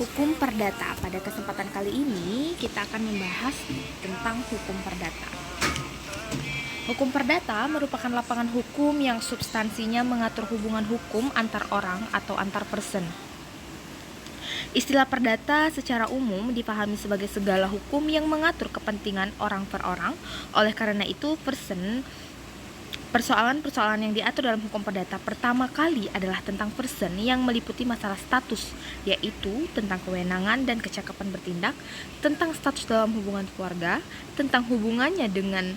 Hukum perdata. Pada kesempatan kali ini kita akan membahas tentang hukum perdata. Hukum perdata merupakan lapangan hukum yang substansinya mengatur hubungan hukum antar orang atau antar person. Istilah perdata secara umum dipahami sebagai segala hukum yang mengatur kepentingan orang per orang. Oleh karena itu, persoalan-persoalan yang diatur dalam hukum perdata pertama kali adalah tentang person yang meliputi masalah status, yaitu tentang kewenangan dan kecakapan bertindak, tentang status dalam hubungan keluarga, tentang hubungannya dengan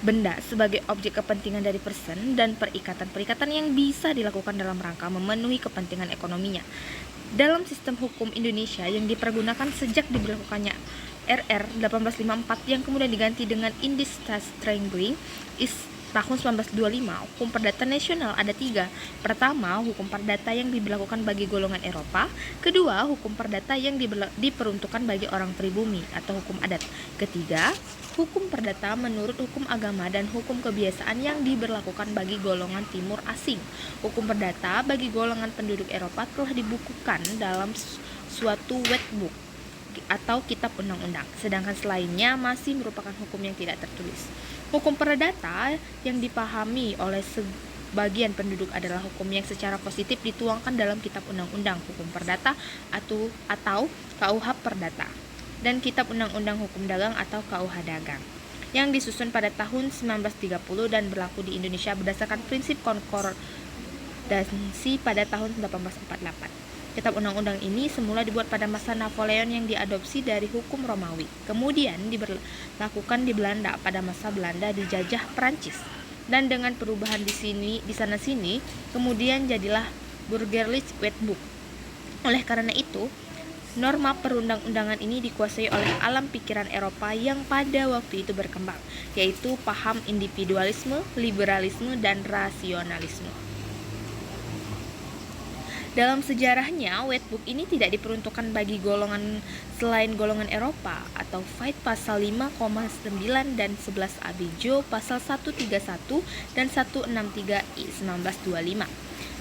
benda sebagai objek kepentingan dari person, dan perikatan-perikatan yang bisa dilakukan dalam rangka memenuhi kepentingan ekonominya. Dalam sistem hukum Indonesia yang dipergunakan sejak diberlakukannya RR 1854 yang kemudian diganti dengan Indis Strangling tahun 1925, hukum perdata nasional ada 3. Pertama, hukum perdata yang diberlakukan bagi golongan Eropa. Kedua, hukum perdata yang diperuntukkan bagi orang pribumi atau hukum adat. Ketiga, hukum perdata menurut hukum agama dan hukum kebiasaan yang diberlakukan bagi golongan timur asing. Hukum perdata bagi golongan penduduk Eropa telah dibukukan dalam suatu wetbook atau kitab undang-undang, sedangkan selainnya masih merupakan hukum yang tidak tertulis. Hukum perdata yang dipahami oleh sebagian penduduk adalah hukum yang secara positif dituangkan dalam kitab undang-undang hukum perdata atau KUH Perdata dan kitab undang-undang hukum dagang atau KUH Dagang yang disusun pada tahun 1930 dan berlaku di Indonesia berdasarkan prinsip konkordansi pada tahun 1848. Kitab undang-undang ini semula dibuat pada masa Napoleon yang diadopsi dari hukum Romawi. Kemudian diberlakukan di Belanda pada masa Belanda dijajah Perancis. Dan dengan perubahan di sana-sini, kemudian jadilah Burgerlich Wetboek. Oleh karena itu, norma perundang-undangan ini dikuasai oleh alam pikiran Eropa yang pada waktu itu berkembang, yaitu paham individualisme, liberalisme, dan rasionalisme. Dalam sejarahnya, wetbook ini tidak diperuntukkan bagi golongan selain golongan Eropa atau Veit pasal 5,9 dan 11 Abijo pasal 131 dan 163 I 1925.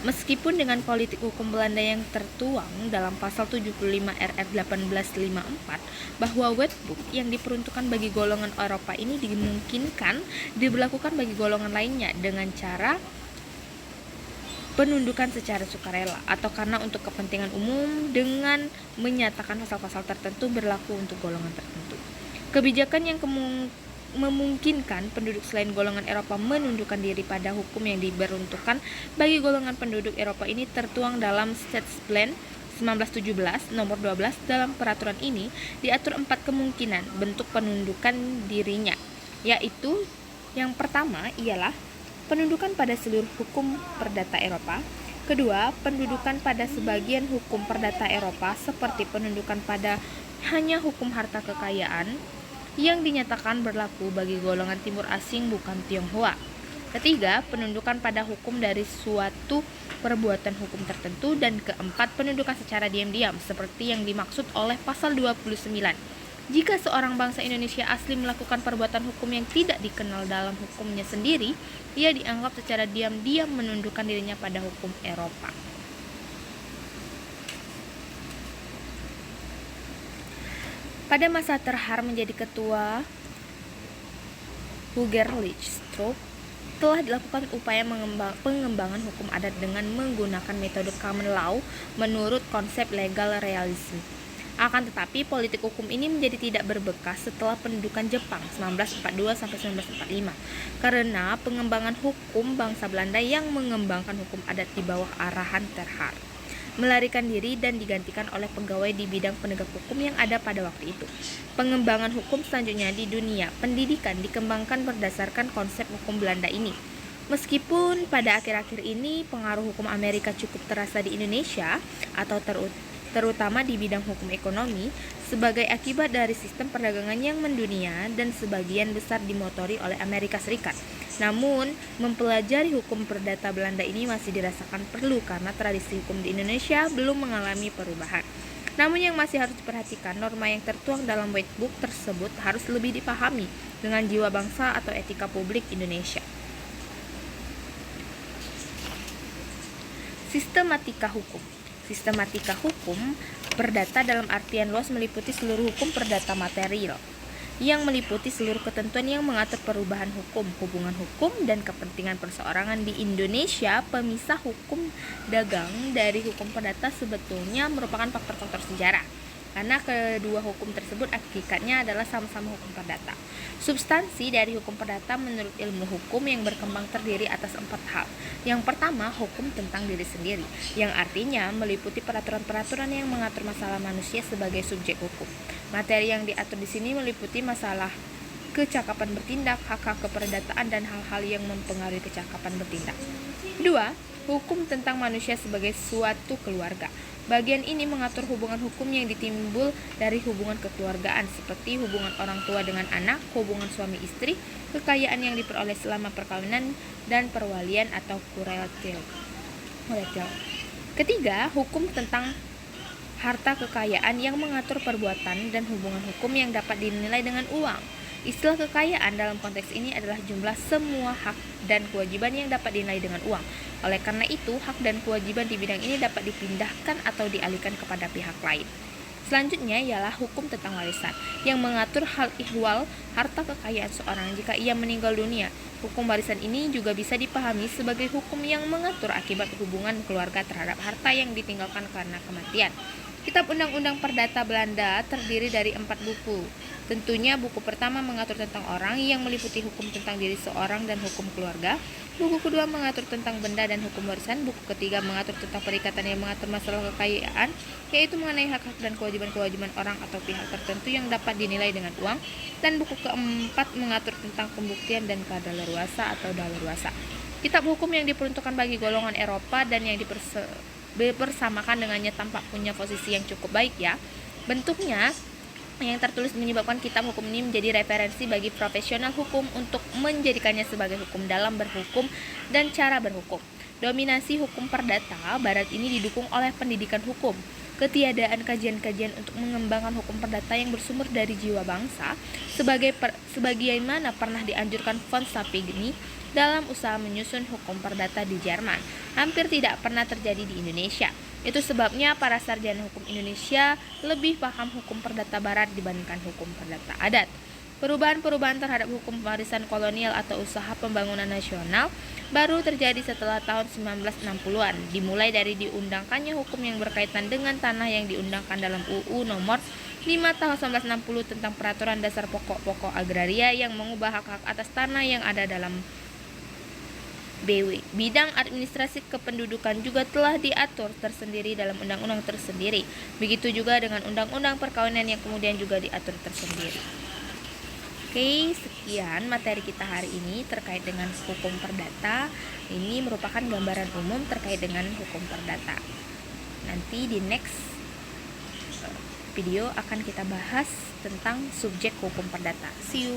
Meskipun dengan politik hukum Belanda yang tertuang dalam pasal 75 RR 1854 bahwa wetbook yang diperuntukkan bagi golongan Eropa ini dimungkinkan diberlakukan bagi golongan lainnya dengan cara penundukan secara sukarela atau karena untuk kepentingan umum dengan menyatakan pasal-pasal tertentu berlaku untuk golongan tertentu. Kebijakan yang memungkinkan penduduk selain golongan Eropa menundukkan diri pada hukum yang diperuntukkan bagi golongan penduduk Eropa ini tertuang dalam Statsplan 1917 nomor 12. Dalam peraturan ini diatur 4 kemungkinan bentuk penundukan dirinya, yaitu yang pertama ialah penundukan pada seluruh hukum perdata Eropa. Kedua, pendudukan pada sebagian hukum perdata Eropa seperti penundukan pada hanya hukum harta kekayaan yang dinyatakan berlaku bagi golongan timur asing bukan Tionghoa. Ketiga, penundukan pada hukum dari suatu perbuatan hukum tertentu. Dan keempat, penundukan secara diam-diam seperti yang dimaksud oleh pasal 29. Jika seorang bangsa Indonesia asli melakukan perbuatan hukum yang tidak dikenal dalam hukumnya sendiri, ia dianggap secara diam-diam menundukkan dirinya pada hukum Eropa. Pada masa Terhar menjadi ketua Burgerlich Stroop, telah dilakukan upaya pengembangan hukum adat dengan menggunakan metode common law menurut konsep legal realism. Akan tetapi politik hukum ini menjadi tidak berbekas setelah pendudukan Jepang 1942-1945 karena pengembangan hukum bangsa Belanda yang mengembangkan hukum adat di bawah arahan Terhar melarikan diri dan digantikan oleh pegawai di bidang penegak hukum yang ada pada waktu itu. Pengembangan hukum selanjutnya di dunia pendidikan dikembangkan berdasarkan konsep hukum Belanda ini. Meskipun pada akhir-akhir ini pengaruh hukum Amerika cukup terasa di Indonesia atau terutama di bidang hukum ekonomi sebagai akibat dari sistem perdagangan yang mendunia dan sebagian besar dimotori oleh Amerika Serikat. Namun, mempelajari hukum perdata Belanda ini masih dirasakan perlu karena tradisi hukum di Indonesia belum mengalami perubahan. Namun yang masih harus diperhatikan, norma yang tertuang dalam wetbook tersebut harus lebih dipahami dengan jiwa bangsa atau etika publik Indonesia. Sistematika hukum. Sistematika hukum perdata dalam artian luas meliputi seluruh hukum perdata material, yang meliputi seluruh ketentuan yang mengatur perubahan hukum, hubungan hukum, dan kepentingan perseorangan di Indonesia. Pemisah hukum dagang dari hukum perdata sebetulnya merupakan faktor-faktor sejarah, karena kedua hukum tersebut hakikatnya adalah sama-sama hukum perdata. Substansi dari hukum perdata menurut ilmu hukum yang berkembang terdiri atas 4 hal. Yang pertama, hukum tentang diri sendiri, yang artinya meliputi peraturan-peraturan yang mengatur masalah manusia sebagai subjek hukum. Materi yang diatur di sini meliputi masalah kecakapan bertindak, hak-hak keperdataan, dan hal-hal yang mempengaruhi kecakapan bertindak. Kedua, hukum tentang manusia sebagai suatu keluarga. Bagian ini mengatur hubungan hukum yang ditimbul dari hubungan kekeluargaan, seperti hubungan orang tua dengan anak, hubungan suami istri, kekayaan yang diperoleh selama perkawinan, dan perwalian atau kuretil. Ketiga, hukum tentang harta kekayaan yang mengatur perbuatan dan hubungan hukum yang dapat dinilai dengan uang. Istilah kekayaan dalam konteks ini adalah jumlah semua hak dan kewajiban yang dapat dinilai dengan uang. Oleh karena itu, hak dan kewajiban di bidang ini dapat dipindahkan atau dialihkan kepada pihak lain. Selanjutnya ialah hukum tentang warisan, yang mengatur hal ihwal harta kekayaan seorang jika ia meninggal dunia. Hukum warisan ini juga bisa dipahami sebagai hukum yang mengatur akibat hubungan keluarga terhadap harta yang ditinggalkan karena kematian. Kitab Undang-Undang Perdata Belanda terdiri dari 4 buku. Tentunya buku pertama mengatur tentang orang yang meliputi hukum tentang diri seorang dan hukum keluarga. Buku kedua mengatur tentang benda dan hukum warisan. Buku ketiga mengatur tentang perikatan yang mengatur masalah kekayaan, yaitu mengenai hak-hak dan kewajiban-kewajiban orang atau pihak tertentu yang dapat dinilai dengan uang. Dan buku keempat mengatur tentang pembuktian dan kadaluarsa atau daluarsa. Kitab hukum yang diperuntukkan bagi golongan Eropa dan yang dipersamakan dengannya tampak punya posisi yang cukup baik ya. Bentuknya yang tertulis menyebabkan kitab hukum ini menjadi referensi bagi profesional hukum untuk menjadikannya sebagai hukum dalam berhukum dan cara berhukum. Dominasi hukum perdata barat ini didukung oleh pendidikan hukum. Ketiadaan kajian-kajian untuk mengembangkan hukum perdata yang bersumber dari jiwa bangsa sebagaimana pernah dianjurkan von Sapigny dalam usaha menyusun hukum perdata di Jerman, hampir tidak pernah terjadi di Indonesia. Itu sebabnya para sarjana hukum Indonesia lebih paham hukum perdata barat dibandingkan hukum perdata adat. Perubahan-perubahan terhadap hukum warisan kolonial atau usaha pembangunan nasional baru terjadi setelah tahun 1960-an, dimulai dari diundangkannya hukum yang berkaitan dengan tanah yang diundangkan dalam UU nomor 5 tahun 1960 tentang peraturan dasar pokok-pokok agraria yang mengubah hak-hak atas tanah yang ada dalam BW. Bidang administrasi kependudukan juga telah diatur tersendiri dalam undang-undang tersendiri. Begitu juga dengan undang-undang perkawinan yang kemudian juga diatur tersendiri. Oke, sekian materi kita hari ini terkait dengan hukum perdata. Ini merupakan gambaran umum terkait dengan hukum perdata. Nanti di next video akan kita bahas tentang subjek hukum perdata. See you.